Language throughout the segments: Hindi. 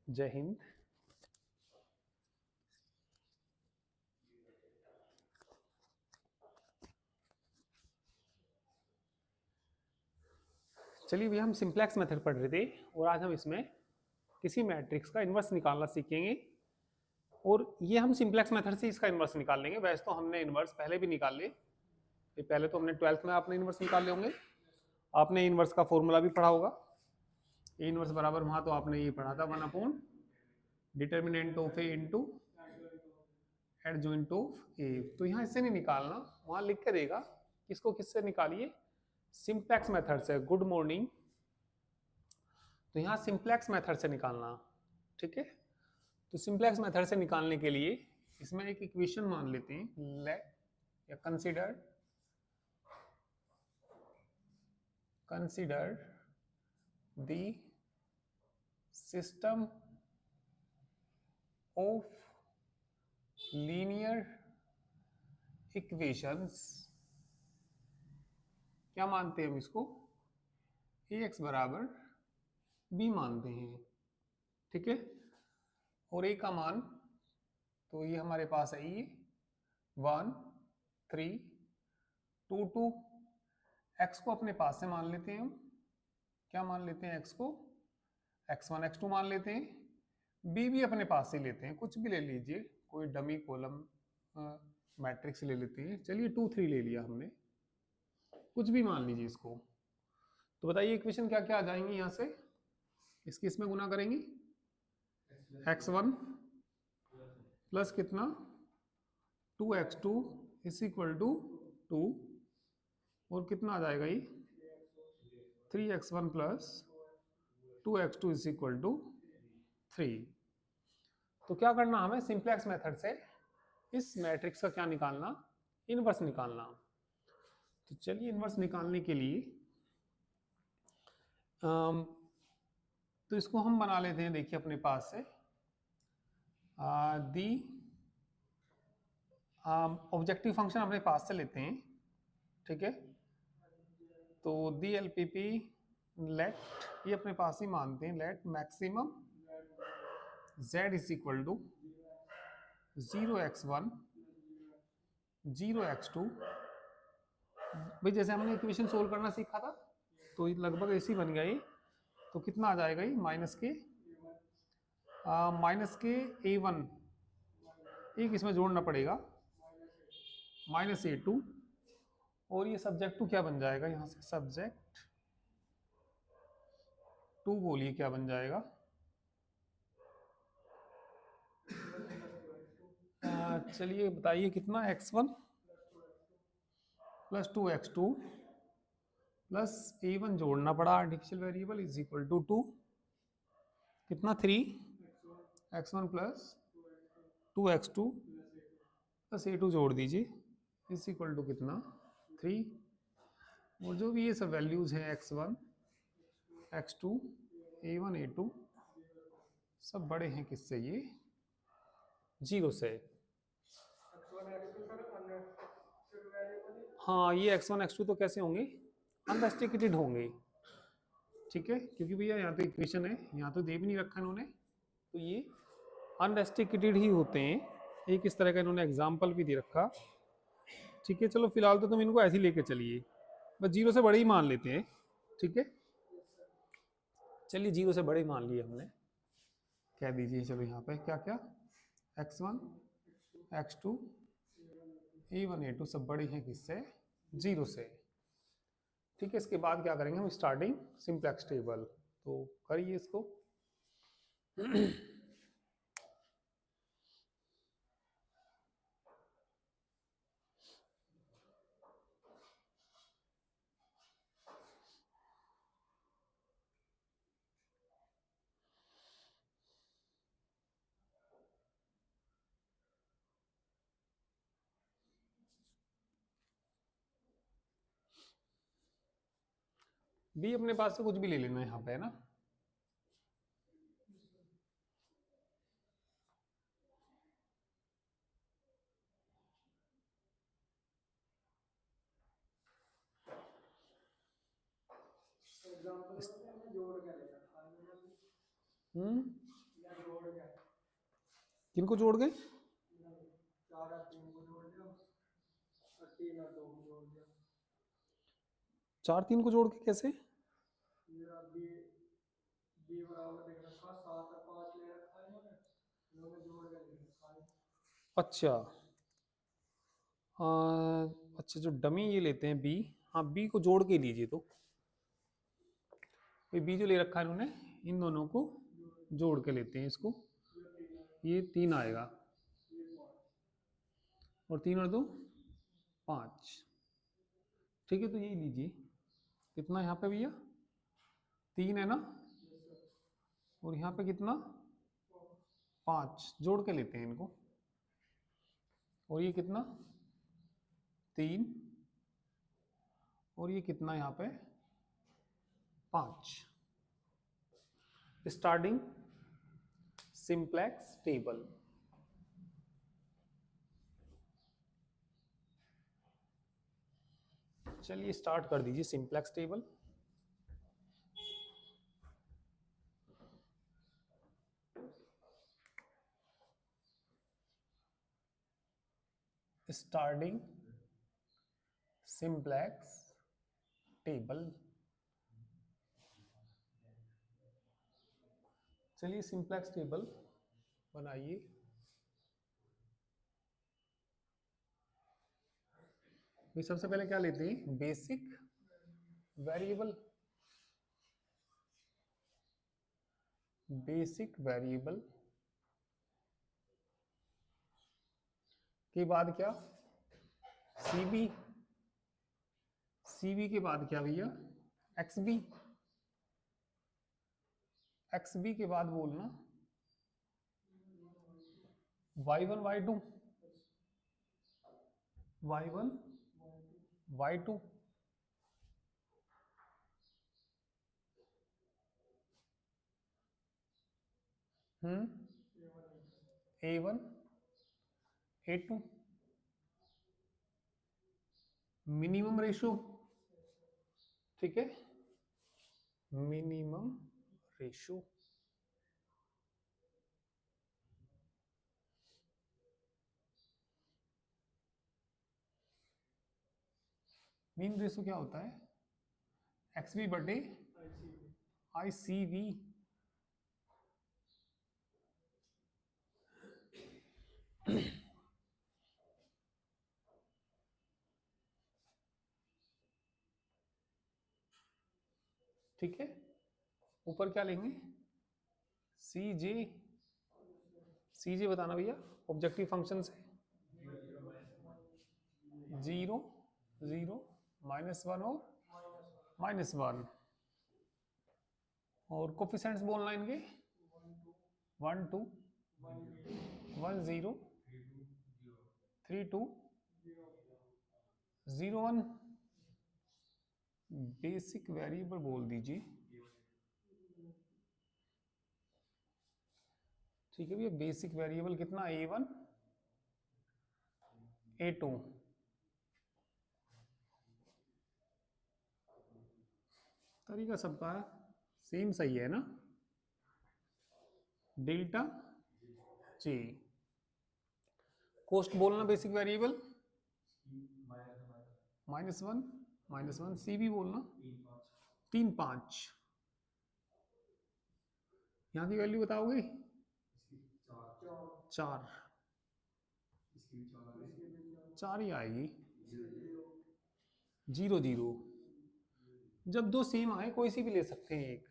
जय हिंद। चलिए भैया, हम सिंप्लेक्स मेथड पढ़ रहे थे और आज हम इसमें किसी मैट्रिक्स का इन्वर्स निकालना सीखेंगे। और ये हम सिंप्लेक्स मेथड से इसका इन्वर्स निकाल लेंगे। वैसे तो हमने इन्वर्स पहले भी निकाल लिए। ये पहले तो हमने 12th में आपने इन्वर्स निकाल लिए होंगे। आपने इन्वर्स का फॉर्मूला भी पढ़ा होगा। ए इन्वर्स बराबर वहां तो आपने ये पढ़ा था 1 determinant of A into adjoint of A. तो यहाँ इससे नहीं निकालना, वहां लिख के देगा किसको किससे निकालिए, सिंप्लेक्स मेथड से। Good morning. तो यहाँ सिंप्लेक्स मेथड से निकालना, ठीक है। तो सिंप्लेक्स मेथड से निकालने के लिए इसमें एक इक्वेशन मान लेते हैं, लेट या consider the system of linear equations. क्या मानते हैं हम इसको, ax बराबर b मानते हैं, ठीक है। और a का मान तो ये हमारे पास है ये 1 3 2 2। x को अपने पास से मान लेते हैं हम। क्या मान लेते हैं x को, x1 x2 मान लेते हैं। b भी अपने पास से लेते हैं, कुछ भी ले लीजिए, कोई डमी कॉलम मैट्रिक्स ले लेते हैं। चलिए 2 3 ले लिया हमने, कुछ भी मान लीजिए इसको। तो बताइए इक्वेशन क्या क्या आ जाएंगी यहाँ से, इसकी इसमें गुना करेंगे। x1 प्लस कितना 2x2 इज इक्वल टू 2, और कितना आ जाएगा ये 3x1 plus 2x2 is equal to 3। तो क्या करना हमें, सिंप्लेक्स मेथड से इस मैट्रिक्स का क्या निकालना, इनवर्स निकालना। तो चलिए इनवर्स निकालने के लिए तो इसको हम बना लेते हैं। देखिए अपने पास से दी ऑब्जेक्टिव फंक्शन अपने पास से लेते हैं, ठीक है। तो दी एलपीपी लेट, ये अपने पास ही मानते हैं, let maximum z is equal to 0x1 0x2। भाई जैसे हमने इक्वेशन सोल्व करना सीखा था, तो ये लगभग ऐसी बन गई। तो कितना आ जाएगा ये माइनस के a1, एक इसमें जोड़ना पड़ेगा -a2। और ये सब्जेक्ट टू क्या बन जाएगा, यहाँ से सब्जेक्ट टू बोलिए क्या बन जाएगा। चलिए बताइए कितना, x1 plus 2x2 plus a1 जोड़ना पड़ा artificial variable is equal to 2, कितना 3x1 plus 2x2 plus a2 जोड़ दीजिए इज इक्वल टू कितना 3। और जो भी ये सब वैल्यूज हैं x1 x2 a1 a2 सब बड़े हैं किससे, ये 0 से। हाँ ये x1 x2 तो कैसे होंगे, अनरेस्ट्रिक्टेड होंगे, ठीक है। क्योंकि भैया यहाँ तो इक्वेशन है, यहाँ तो दे भी नहीं रखा इन्होंने, तो ये अनरेस्ट्रिक्टेड ही होते हैं। एक इस तरह का इन्होंने एग्जाम्पल भी दे रखा, ठीक है। चलो फिलहाल तो तुम इनको ऐसे ही लेके चलिए, बस 0 से बड़े ही मान लेते हैं, ठीक है। चलिए 0 से बड़े ही मान लिए हमने, कह दीजिए। चलो यहाँ पे क्या क्या, x1 x2 a1 a2 सब बड़े हैं किससे, 0 से, ठीक है। इसके बाद क्या करेंगे हम, स्टार्टिंग सिंप्लेक्स टेबल। तो करिए इसको। बी अपने पास से कुछ भी ले लेना यहाँ पे, है ना। हम्म किनको जोड़ गए? 4 3 को जोड़ के कैसे? अच्छा अच्छा, जो डमी ये लेते हैं बी, हाँ बी को जोड़ के लीजिए। तो ये बी जो ले रखा है इन्होंने, इन दोनों को जोड़ के लेते हैं इसको, ये 3 आएगा और 3 और 2 5। ठीक है, तो यही लीजिए। कितना यहाँ पे भैया? 3 है ना, और यहाँ पे कितना? 5। जोड़ के लेते हैं इनको, और ये कितना? 3, और ये कितना यहाँ पे? 5। Starting simplex table. चलिए स्टार्ट कर दीजिए simplex table. Starting simplex table. चलिए सिंप्लेक्स टेबल बनाइए। ये सबसे पहले क्या लेते हैं? Basic variable. बेसिक वेरिएबल के बाद क्या? सीबी। सीबी के बाद क्या भैया? एक्सबी। एक्सबी के बाद बोलना y1 y2, y1 y2। a1 a2। Minimum ratio, ठीक है, मिनिमम रेशो। मीन रेशो क्या होता है? एक्सबी बटे आईसीवी। ठीक है, ऊपर क्या लेंगे? सी जे। सी जे बताना भैया ऑब्जेक्टिव फंक्शन से। 0 0 -1 और -1। और कोफिशिएंट्स बोलना इनके 1 2 1 0 3 2 0 1। बेसिक वेरिएबल बोल दीजिए। ठीक है भैया, बेसिक वेरिएबल कितना? a1 a2। तरीका सबका सेम सही है ना? Delta J. कोस्ट बोलना बेसिक वेरिएबल -1 सी भी बोलना 3 5। यहाँ की वैल्यू बताओगे? 4। 4 ही आएगी। 0 0। जब दो सेम आए कोई सी भी ले सकते हैं एक।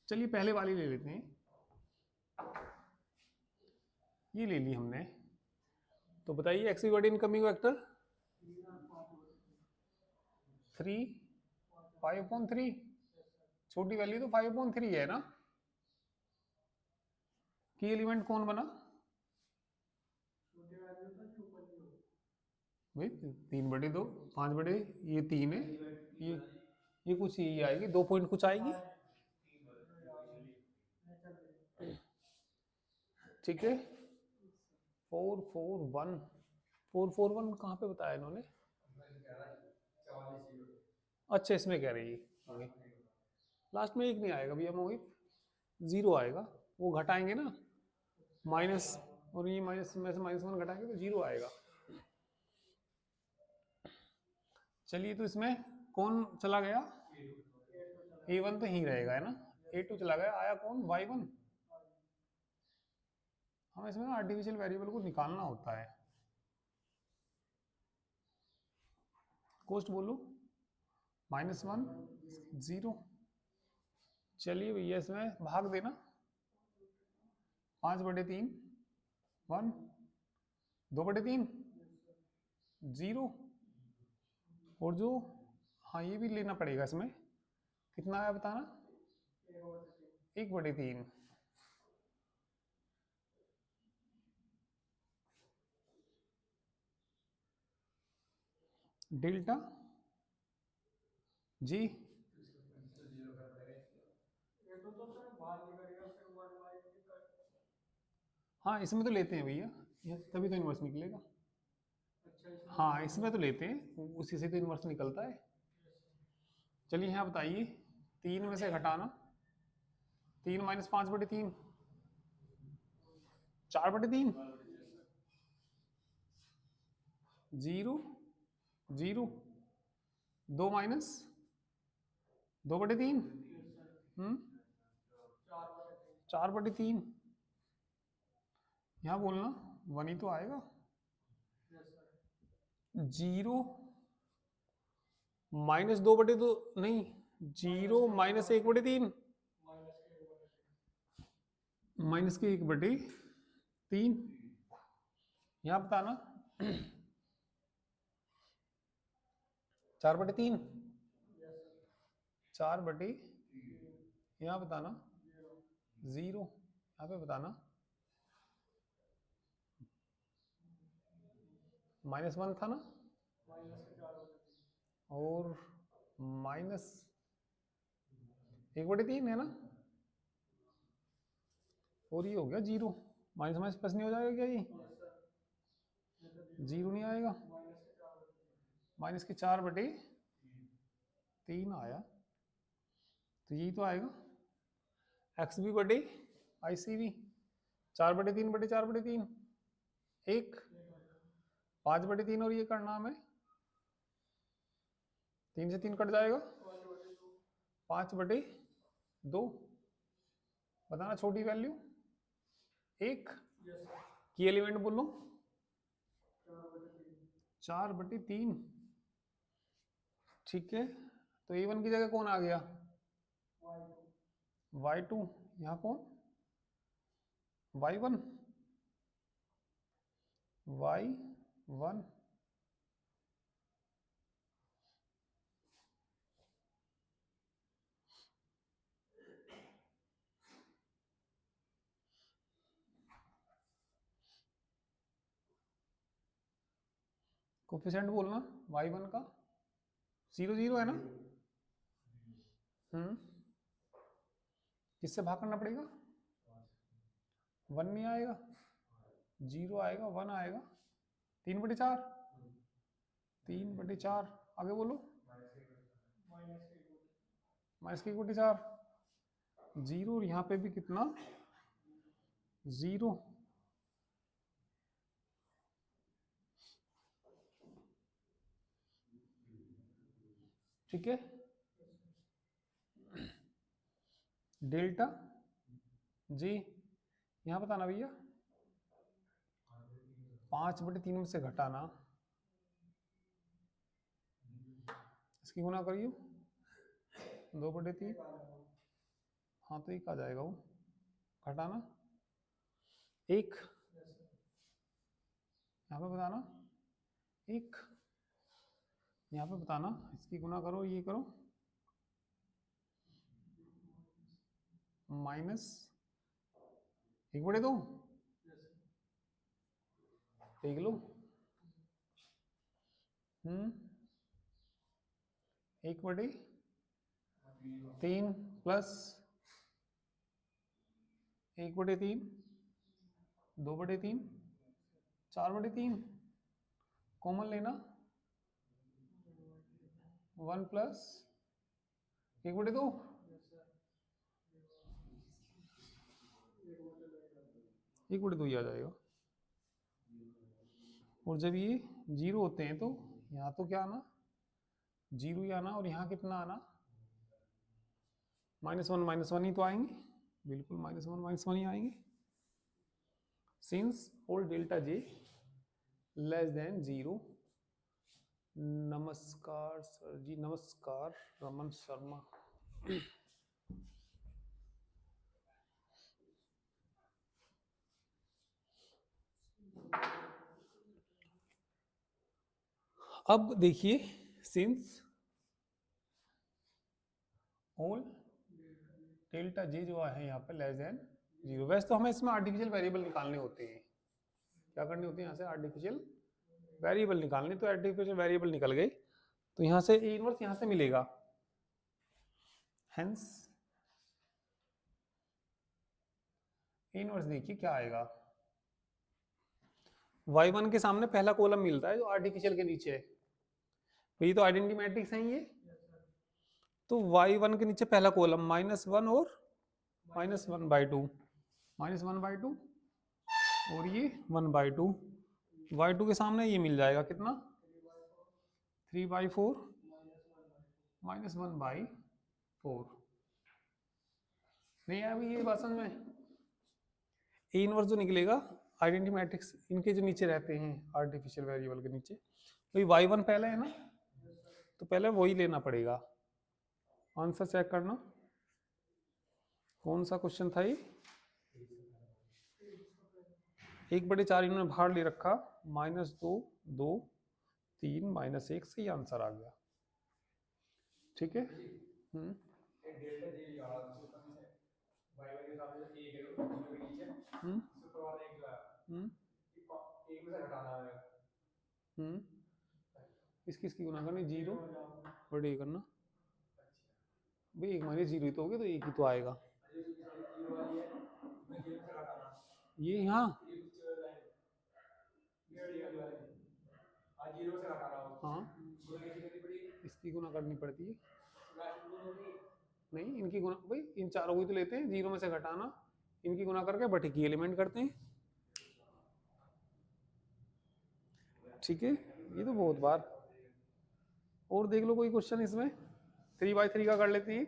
चलिए पहले वाली ले लेते हैं, ये ले ली हमने। तो बताइए एक्स बटे इनकमिंग वेक्टर 3 5/3। छोटी वैल्यू तो 5/3 है ना? की एलिमेंट कौन बना भाई? 3/2 5/, ये 3 है, ये कुछ यही आएगी, 2 पॉइंट कुछ आएगी। ठीक है, 4 4 1। 4 4 1 कहाँ पे बताया इन्होंने? अच्छा इसमें कह रही है लास्ट में एक नहीं आएगा भैया मोहित। जीरो आएगा, वो घटाएंगे ना माइनस, और ये माइनस में से -1 घटाएंगे तो जीरो आएगा। चलिए तो इसमें कौन चला गया, a1 तो ही रहेगा है ना, a2 चला गया, आया कौन y1। हमें इसमें आर्टिफिशियल वेरिएबल को निकालना होता है। कोस्ट बोलो, -1 0। चलिए भैया इसमें भाग देना, 5/3 1, 2/3 0, और जो हाँ ये भी लेना पड़ेगा, इसमें कितना आया बताना, 1/3। डेल्टा जी हाँ इसमें तो लेते हैं भैया, तभी तो इन्वर्स निकलेगा। हाँ इसमें तो लेते हैं, उसी से तो इन्वर्स निकलता है। चलिए यहाँ बताइए, 3 में से घटाना, 3 - 5/3 4/3 0 0, 2 माइनस 2/3 4/3। यहाँ बोलना 1 ही तो आएगा। 0 -2/2 नहीं, 0 -1/3 -1/3। यहाँ बताना 4/3 4/, यहाँ बताना 0, यहाँ पे बताना -1 था ना, और -1/3 है ना, और ये हो गया 0, माइनस प्लस नहीं हो जाएगा क्या, ये 0 नहीं आएगा, -4/3 आया, तो यही तो आएगा XB/ICB। 4/3/4/3 1, 5/3, और ये करना हमें 3 से 3 कट जाएगा, 5/2। बताना छोटी वैल्यू 1 की एलिमेंट बोलो, 4/3। ठीक है, तो a1 की जगह कौन आ गया, y2, यहाँ कौन y1 y1। कोफिशिएंट बोलना y1 का 0 0 है ना, किससे भाग करना पड़ेगा, 1 नहीं आएगा, 0 आएगा, 1 आएगा, 3/4 3/4। आगे बोलो, -1/4 0, यहाँ पे भी कितना 0। ठीक है, डेल्टा जी यहाँ बताना भैया, 5/3 में से घटाना, इसकी गुना करियो 2/3, हाँ तो 1 आ जाएगा, वो घटाना 1, यहाँ पे बताना 1, यहाँ पे बताना, इसकी गुना करो, ये करो, -1/2 देख लो, 1/3 प्लस 1/3 2/3 4/3, कॉमन लेना 1 प्लस 1/2, 1/2 ही आ जाएगा। और जब ये 0 होते हैं तो यहाँ तो क्या आना, 0 ही आना, और यहाँ कितना आना, -1 ही तो आएंगे, बिल्कुल -1 ही आएंगे। Since all delta j less than 0। नमस्कार सर जी, नमस्कार रमन शर्मा। अब देखिए, सिंस ऑल डेल्टा j जो है यहाँ पे लेस देन 0, वैसे तो हमें इसमें आर्टिफिशियल वेरिएबल निकालने होते हैं। क्या करने होते हैं, यहाँ से आर्टिफिशियल वेरिएबल निकालने, तो आर्टिफिशियल वेरिएबल निकल गए, तो यहाँ से ए इनवर्स यहाँ से मिलेगा। हेंस ए इनवर्स देखिए क्या आएगा, y1 के सामने पहला कॉलम मिलता है जो आर्टिफिशियल के नीचे है, ये तो आइडेंटिटी मैट्रिक्स है ये, तो y1 के नीचे पहला कॉलम -1 और -1/2, -1/2 और ये 1/2, y2 के सामने ये मिल जाएगा कितना, 3/4 -1/4। नहीं है अभी ये बात समझ में, ए इनवर्स जो निकलेगा आइडेंटिटी मैट्रिक्स इनके जो नीचे रहते हैं आर्टिफिशियल वेरिएबल के नीचे, तो y1 पहले है ना, तो पहले वही लेना पड़ेगा। आंसर चेक करना, कौन सा क्वेश्चन था ये, 1/4 इन्होंने बाहर ले रखा, -2 2 3 -1 से ये आंसर आ गया। ठीक है। इसकी इसकी गुना करनी, 0 बड़े करना भाई, 1 - 0 तो हो गया, तो 1 ही तो आएगा ये यहाँ, हाँ इसकी गुना करनी पड़ती है, नहीं इनकी गुना भाई, इन चारों को ही तो लेते हैं, 0 में से घटाना, इनकी गुना करके बटे की एलिमेंट करते हैं। ठीक है, ये तो बहुत बार, और देख लो कोई क्वेश्चन इसमें 3/3 का कर लेती है,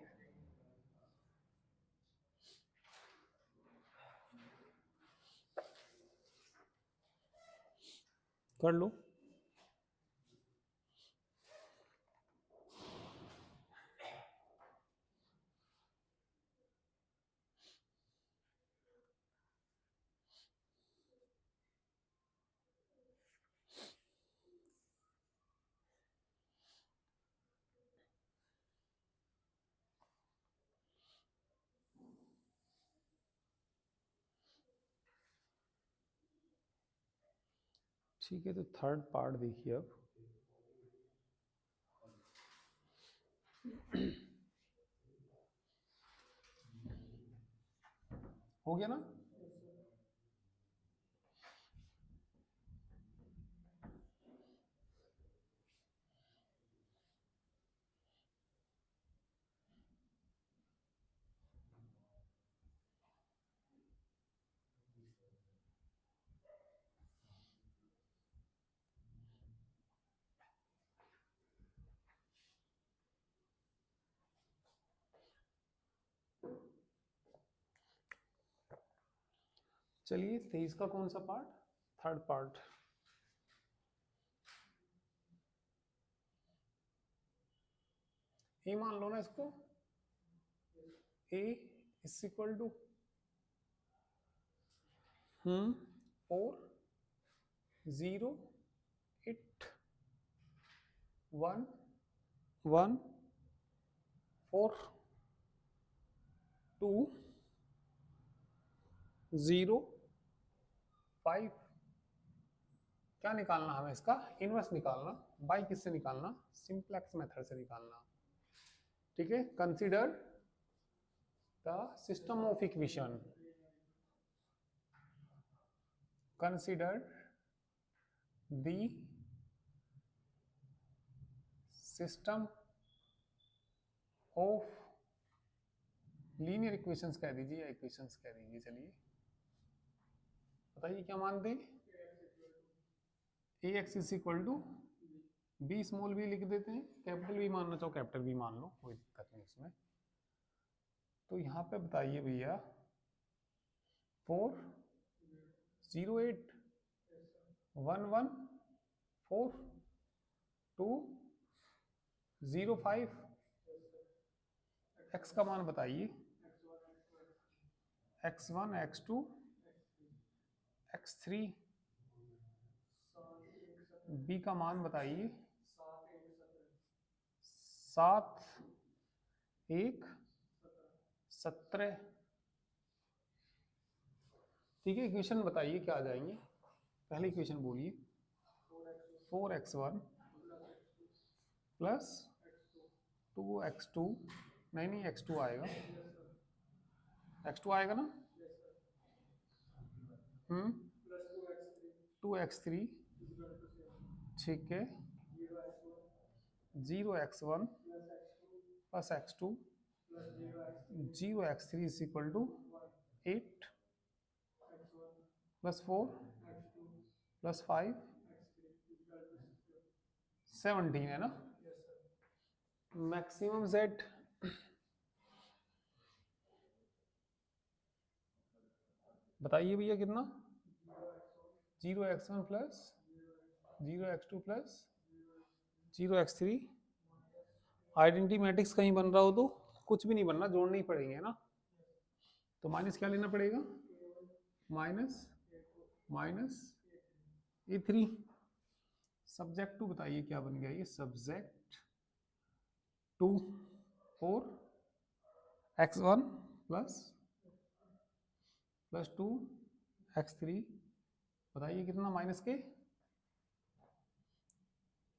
कर लो। ठीक है, तो थर्ड पार्ट देखिए अब, हो गया ना, चलिए 23 का कौन सा पार्ट, थर्ड पार्ट, ए मान लो ना इसको, ए इज इक्वल टू 4 0 8 1 1 4 2 0 5। क्या निकालना हमें, इसका इनवर्स निकालना, बाई किससे निकालना, सिंप्लेक्स मेथड से निकालना। ठीक है, consider the system of equation, consider the system of linear equations कह दीजिए, या इक्वेशंस कह दीजिए, चलिए बताइए क्या मानते हैं? A X is equal to B small b लिख देते हैं, कैपिटल बी मानना चाहो कैपिटल बी मान लो, कोई दिक्कत नहीं इसमें। तो यहाँ पे बताइए भैया 408114205, एक्स का मान बताइए, x1 x2 x3, बी का मान बताइए 7 1 17। ठीक है, इक्वेशन बताइए क्या आ जाएंगे, पहले इक्वेशन बोलिए। 4x1 प्लस 2x2, नहीं x2 आएगा, x2 आएगा ना, 2x3, ठीक है, 0x1 plus x2 0x3 is equal to 8 plus 4 plus 5 17 है ना। मैक्सिमम सेट बताइए भैया कितना, 0x1 plus 0x2 plus 0x3। Identity matrix कहीं बन रहा हो तो कुछ भी नहीं बनना, जोड़ने ही पड़ेंगे ना। तो माइनस क्या लेना पड़ेगा, minus minus A3। Subject to बताइए क्या बन गया, ये subject to 4x1 plus 2x3, बताइए कितना माइनस के,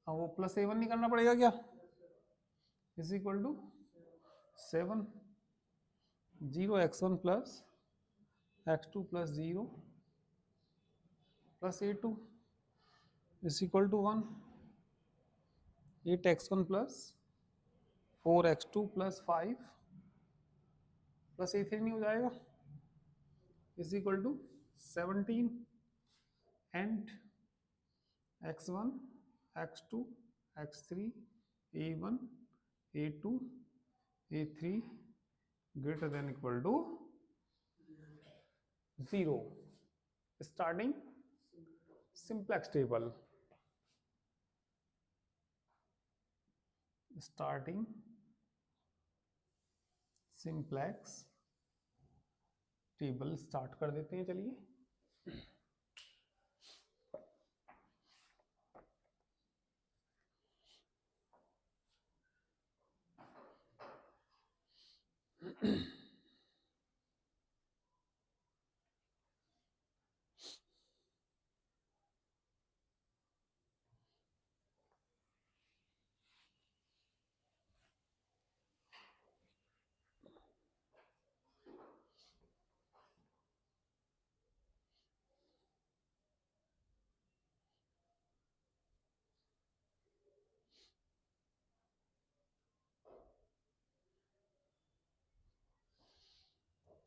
वो प्लस A1 नहीं करना पड़ेगा क्या, is equal to 7 0x1 plus x2 plus 0 plus A2 is equal to 1 8x1 plus 4x2 plus 5 plus A3 नहीं हो जाएगा, is equal to 17 and x1 x2 x3 A1 A2 A3 greater than equal to 0। starting simplex table, starting simplex table start कर देते हैं, चलिए।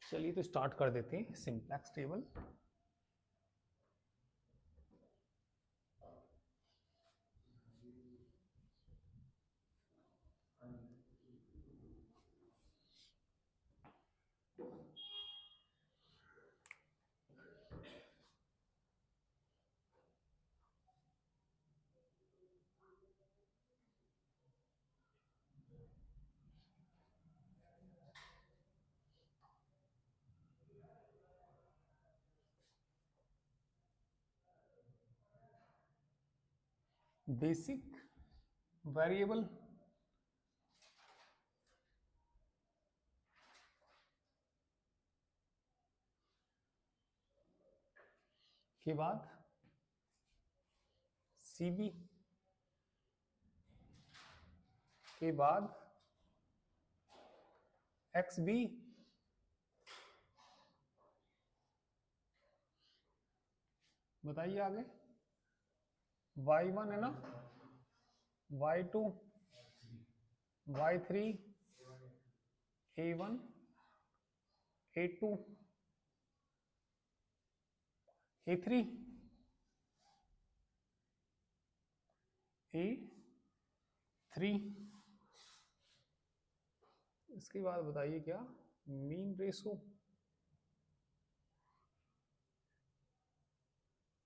चलिए तो स्टार्ट कर देते हैं सिंप्लेक्स टेबल। बेसिक वेरिएबल के बाद सीबी के बाद एक्सबी बताइए आगे, y1 है ना, y2 y3 A1 A2 A3 A3। इसके बाद बताइए क्या, mean ratio,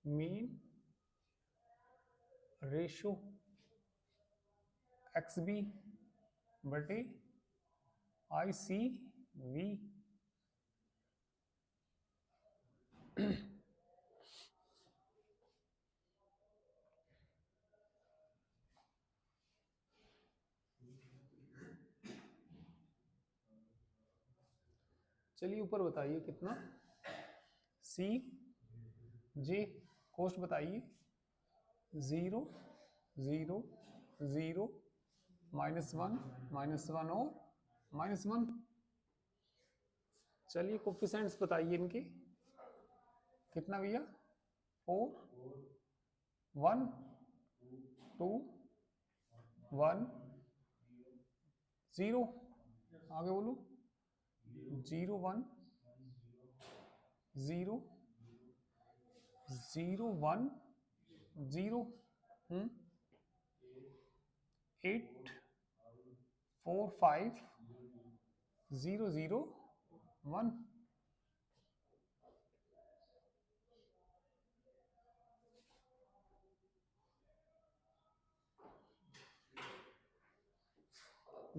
mean ratio XB बटे ICV। चलिए ऊपर बताइए कितना, CJ कोस्ट बताइए, 0 0 0 -1 -1 और -1। चलिए कोफिशिएंट्स बताइए इनके, कितना भैया, 4 1 2 1 0। आगे बोलो, 0 1 0 0 1 0। 8 4 5 0 0 1।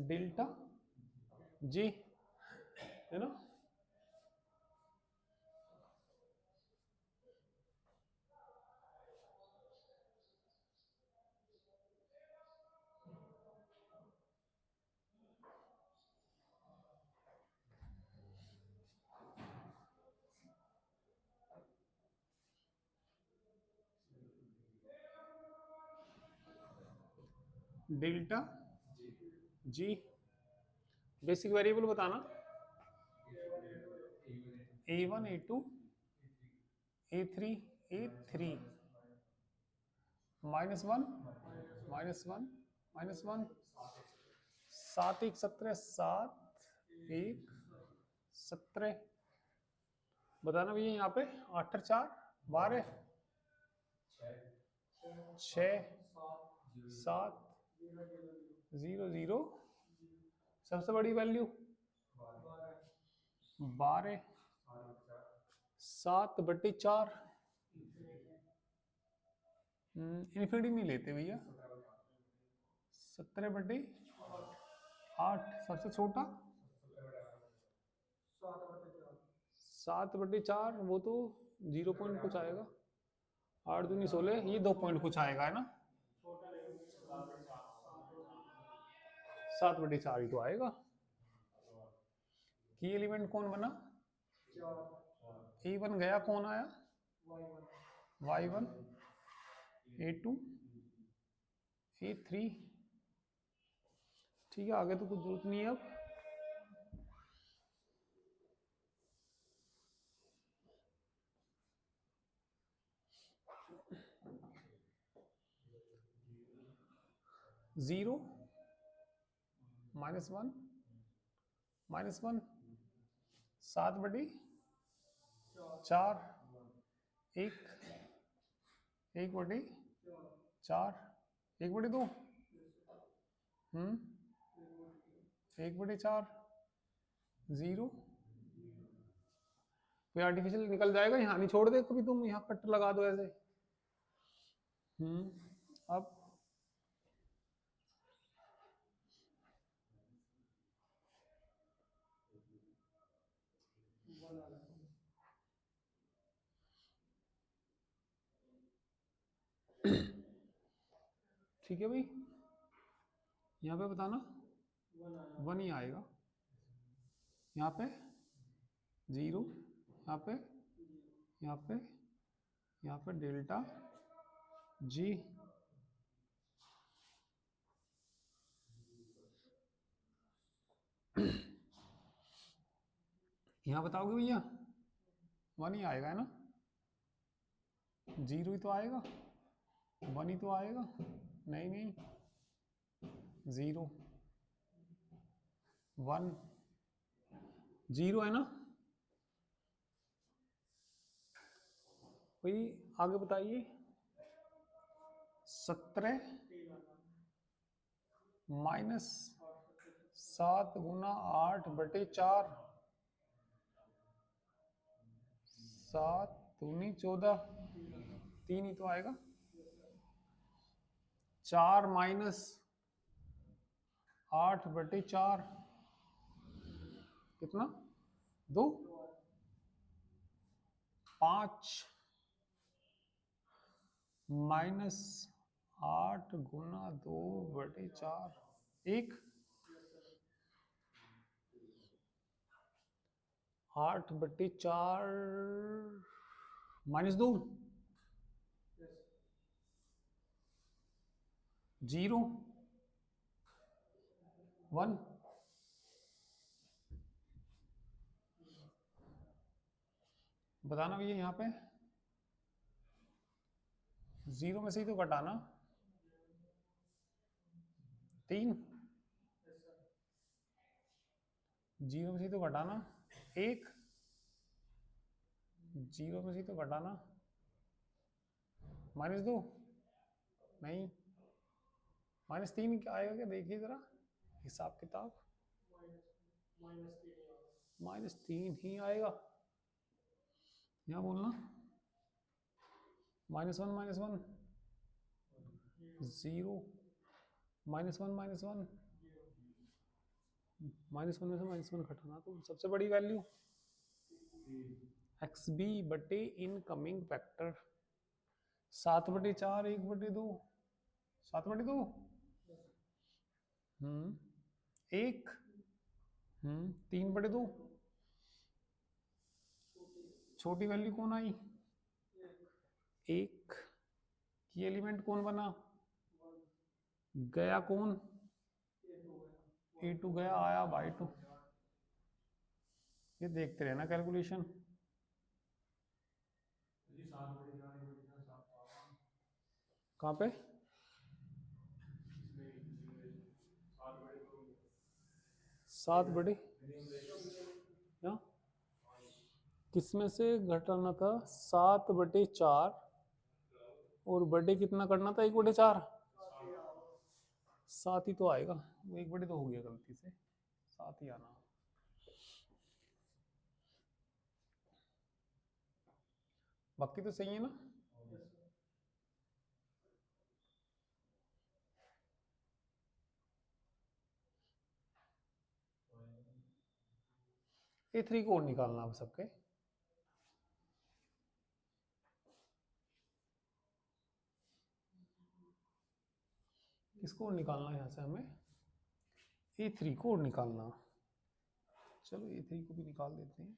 डेल्टा J है ना, डेल्टा G। बेसिक वेरिएबल बताना, A1 A2 A3 A3 -1 -1 -1। 7 1 17 7 1 17। बताना भैया यहाँ पे, 8 और 4 12, 6 7 0 0। सबसे बड़ी वैल्यू 12, 7/4। इन्फिनिटी नहीं लेते भैया, 17/8। सबसे छोटा 7/4, वो तो 0 पॉइंट कुछ आएगा, 8 दूनी 16, ये 2 पॉइंट कुछ आएगा है ना, 7/4 ही तो आएगा। की एलिमेंट कौन बना, A1 गया, कौन आया, Y1 A2 A3। ठीक है, आगे तो कुछ जरूरत नहीं है अब। जीरो -1 -1, 7/4, 1/4, 1/2, 1/4, 0। कोई आर्टिफिशियल निकल जाएगा, यहाँ नहीं छोड़ दे कभी, तुम यहाँ कट लगा दो ऐसे। अब ठीक है भाई, यहाँ पे बताना 1 ही आएगा, यहाँ पे 0, यहाँ पे, यहाँ पे, यहाँ पे डेल्टा G। यहाँ बताओगे भैया, 1 ही आएगा है ना, 0 ही तो आएगा, 1 ही तो आएगा, नहीं नहीं, 0 1 0 है ना। भाई आगे बताइए। 17 माइनस 7 गुना 8/4, 7 दूनी 14, 3 ही तो आएगा। 4 माइनस 8/4 कितना? 2, 5 माइनस 8 गुना 2/4, 1, 8/4 -2, 0, 1, बताना भैया यहाँ पे 0 में से ही तो घटाना 3, 0 में से ही तो घटाना 1, 0 में से ही तो घटाना -2, नहीं, -3 क्या आएगा? क्या देखिए जरा हिसाब किताब, -3 ही आएगा। यहाँ बोलना -1 -1 0, -1 -1 -1 में से -1 घटाना तो सबसे बड़ी वैल्यू XB बटे इनकमिंग फैक्टर 7/4 1/2, 7/2, 1, 3/2, छोटी वैल्यू कौन आई? 1 की एलिमेंट कौन बना? गया कौन? A2 गया, आया बाई 2। ये देखते रहना कैलकुलेशन। कहाँ पे? 7 यहाँ किसमें से घटाना था? 7/4 और बटे कितना करना था? 1/4, 7 ही तो आएगा। 1/2 हो गया गलती से, 7 ही आना। बाकी तो सही है ना? A3 को और निकालना अब सबके। किसको और निकालना है यहाँ से हमें? A3 को और निकालना। चलो A3 को भी निकाल देते हैं।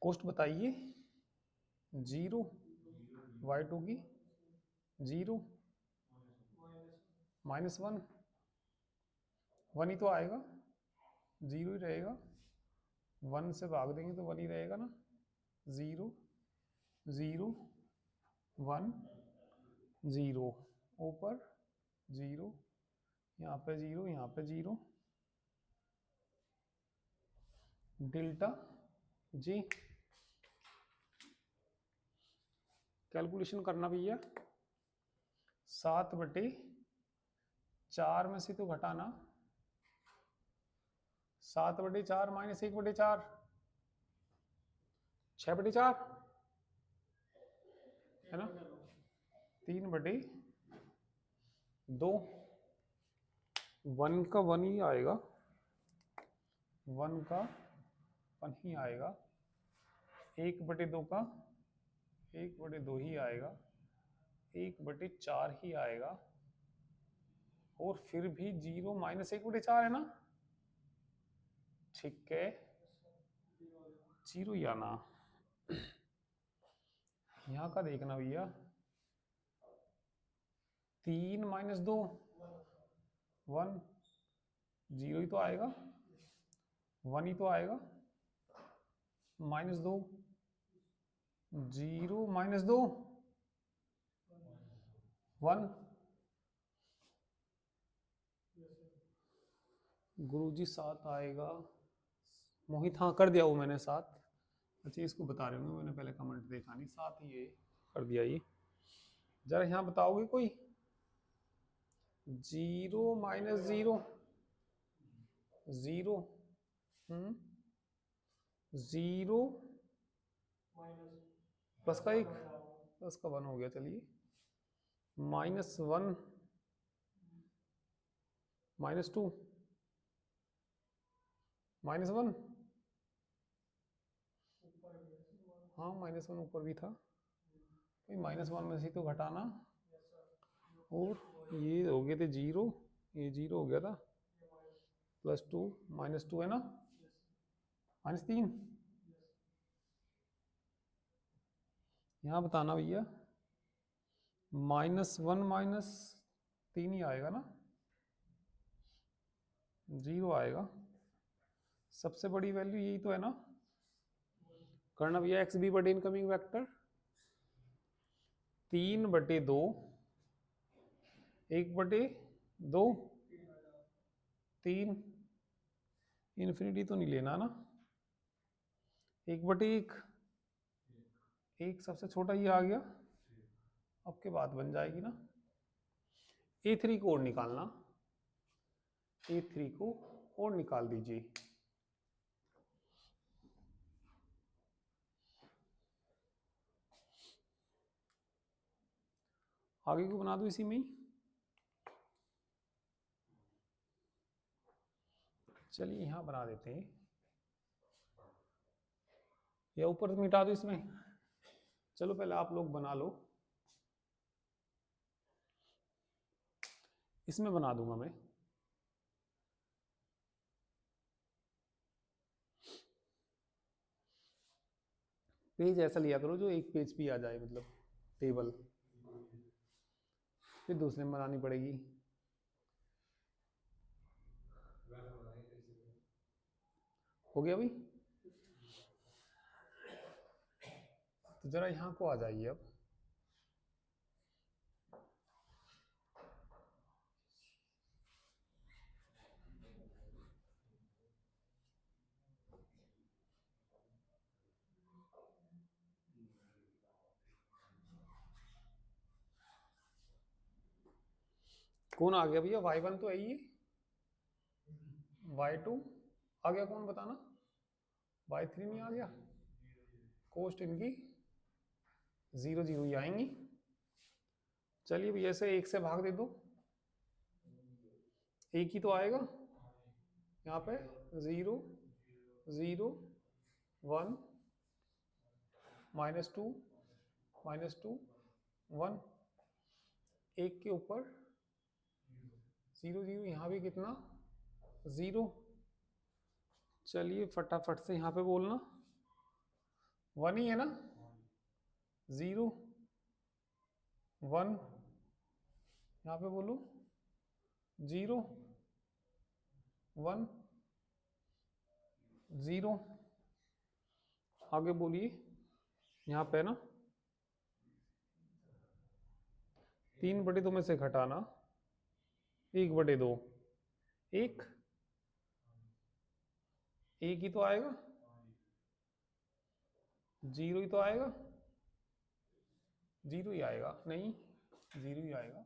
कॉस्ट बताइए। 0 y2 की 0 -1, 1 ही तो आएगा, 0 ही रहेगा। 1 से भाग देंगे तो 1 ही रहेगा ना। 0 0 1 0, ऊपर 0, यहाँ पे 0, यहाँ पे 0, डेल्टा जी। कैलकुलेशन करना भैया। 7/4 में से तो घटाना 7/4 -1/4, 6/4 है ना। 3/2, 1 का 1 ही आएगा, 1 का 1 ही आएगा। 1/2 का 1/2 ही आएगा, 1/4 ही आएगा। और फिर भी 0 -1/4 है ना। ठीक है, 0 ही आना। यहाँ का देखना भैया, 3 माइनस 2 1, 0 ही तो आएगा, 1 ही तो आएगा। -2 0 -2 1। गुरुजी 7 आएगा। मोहित हाँ कर दिया वो मैंने 7। अच्छा इसको बता रहे होंगे, मैंने पहले कमेंट देखा नहीं, 7 ही ये कर दिया। ये जरा यहाँ बताओगे कोई? 0 -0 0 0 प्लस का 1 प्लस का 1 हो गया। चलिए -1 -2 -1, हाँ -1 ऊपर भी था, -1 में से तो घटाना, और ये हो गए थे 0, ये 0 हो गया था, +2 -2 है ना, -3। यहाँ बताना भैया, -1 -3 ही आएगा ना, 0 आएगा। सबसे बड़ी वैल्यू यही तो है ना। करना भैया एक्स बी बटे इनकमिंग वेक्टर 3/2 1/2 3, इन्फिनिटी तो नहीं लेना ना, 1/1 1 सबसे छोटा ही आ गया। अब के बाद बन जाएगी ना। A3 को और निकालना, A3 को और निकाल दीजिए। आगे को बना दो इसी में ही। चलिए यहाँ बना देते हैं, या ऊपर मिटा दो इसमें। चलो पहले आप लोग बना लो, इसमें बना दूंगा मैं। पेज ऐसा लिया करो जो एक पेज पे आ जाए, मतलब टेबल, फिर दूसरे में बनानी पड़ेगी। हो गया भाई? तो जरा यहाँ को आ जाइए अब। कौन आ गया भैया? y1 तो है ही, y2 आ गया, कौन बताना? y3 नहीं आ गया? कोस्ट इनकी 0 0 ही आएंगी। चलिए भैया ऐसे 1 से भाग दे दो, 1 ही तो आएगा यहाँ पे। 0 0 1 -2 -2 1, 1 के ऊपर 0 0, यहाँ भी कितना 0। चलिए फटाफट से यहाँ पे बोलना, 1 ही है ना, 0 1, यहाँ पे बोलो 0 1 0। आगे बोलिए, यहाँ पे ना 3/2 में से घटाना 1/2, 1 1 ही तो आएगा, 0 ही तो आएगा, 0 ही आएगा, नहीं 0 ही आएगा।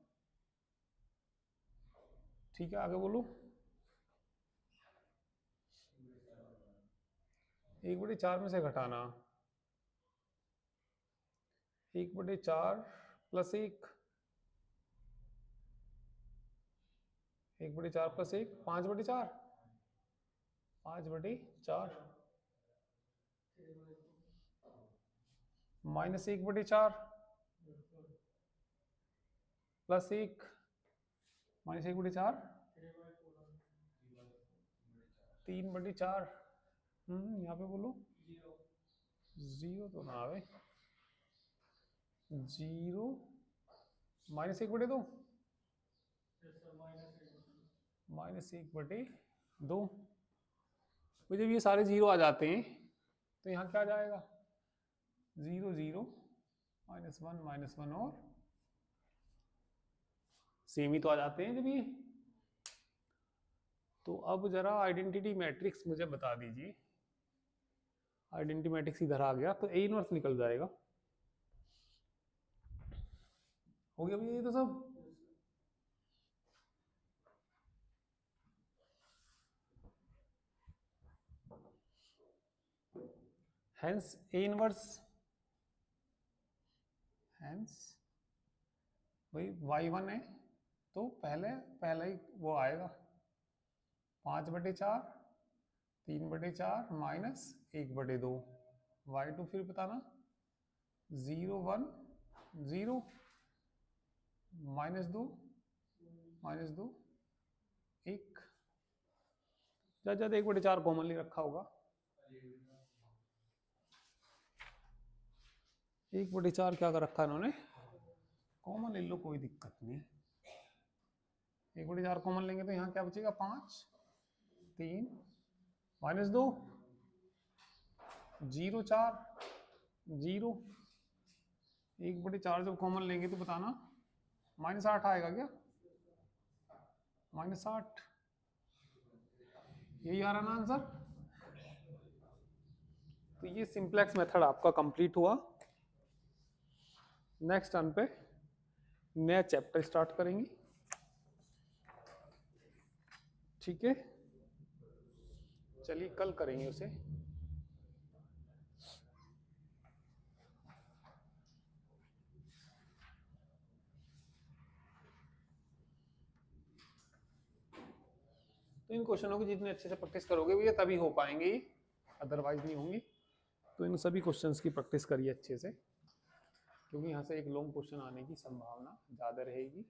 ठीक है आगे बोलो, 1/4 में से घटाना 1/4 + 1, 1/4 + 1 5/4, 5/4 -1/4 + 1 -1/4 3/4। यहाँ पे बोलो 0 तो ना आवे, 0 -1/2 -1/2। तो जब ये सारे जीरो आ जाते हैं तो यहाँ क्या आ जाएगा, 0 0 -1 -1 और सेम ही तो आ जाते हैं जब ये। तो अब जरा आइडेंटिटी मैट्रिक्स मुझे बता दीजिए। आइडेंटिटी मैट्रिक्स इधर आ गया तो ए इनवर्स निकल जाएगा। हो गया भैया ये तो सब। हेंस ए इनवर्स, हेंस भाई y1 है तो पहला ही वो आएगा 5/4 3/4 -1/2। y2 फिर बताना 0 1 0 -2 -2 1। ज्यादा 1/4 कॉमनली रखा होगा, 1/4 क्या कर रखा है इन्होंने, कॉमन ले लो कोई दिक्कत नहीं। 1/4 कॉमन लेंगे तो यहाँ क्या बचेगा 5 3 -2 0 4 0। 1/4 जब कॉमन लेंगे तो बताना -8 आएगा क्या, -8। यही आ रहा ना आंसर। तो ये सिंप्लेक्स मेथड आपका कंप्लीट हुआ। नेक्स्ट टर्न पे नया चैप्टर स्टार्ट करेंगे, ठीक है। चलिए कल करेंगे उसे। तो इन क्वेश्चनों की जितने अच्छे से प्रैक्टिस करोगे भैया तभी हो पाएंगे ये, अदरवाइज नहीं होंगी। तो इन सभी क्वेश्चंस की प्रैक्टिस करिए अच्छे से, क्योंकि यहाँ से एक लॉन्ग क्वेश्चन आने की संभावना ज़्यादा रहेगी।